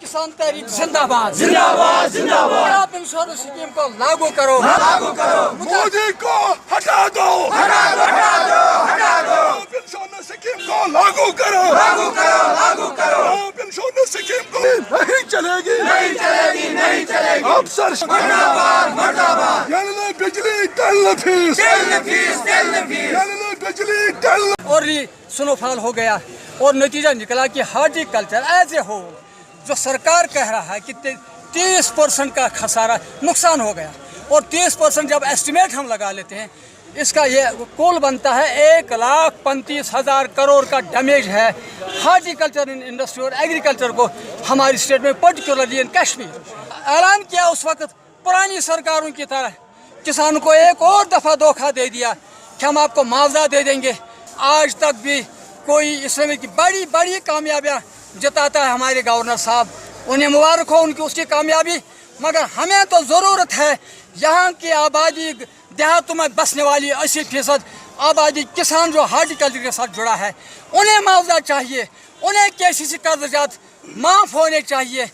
किसान तहरीक जिंदाबाद जिंदाबाद जिंदाबाद। आप इंश्योरेंस स्कीम को लागू करो मोदी को हटा दो हटा दो हटा दो हटा दो। इंश्योरेंस स्कीम को लागू करो लागू करो लागू करो। इंश्योरेंस स्कीम को नहीं चलेगी नहीं चलेगी नहीं चलेगी। अफसर मुर्दाबाद मुर्दाबाद। यानी बिजली टल फीस यानी बिजली टल। और ये स्नोफॉल हो गया और नतीजा निकला कि हॉर्टिकल्चर एज ए होल जो सरकार कह रहा है कि 30% का खसारा नुकसान हो गया और 30% जब एस्टिमेट हम लगा लेते हैं इसका ये कुल बनता है 1,35,000 करोड़ का डैमेज है हॉर्टिकल्चर इंडस्ट्री और एग्रीकल्चर को हमारी स्टेट में पर्टिकुलरली इन कश्मीर। ऐलान किया उस वक्त पुरानी सरकारों की तरह किसानों को एक और दफ़ा धोखा दे दिया कि हम आपको मुआवजा दे देंगे। आज तक भी कोई इसमें की बड़ी बड़ी कामयाबियाँ जताता है हमारे गवर्नर साहब, उन्हें मुबारक हो उनकी उसकी कामयाबी। मगर हमें तो ज़रूरत है यहाँ की आबादी देहातों में बसने वाली 80% आबादी किसान जो हॉर्टिकल्चर के साथ जुड़ा है उन्हें मुआवजा चाहिए, उन्हें KCC कर्ज़जात माफ़ होने चाहिए।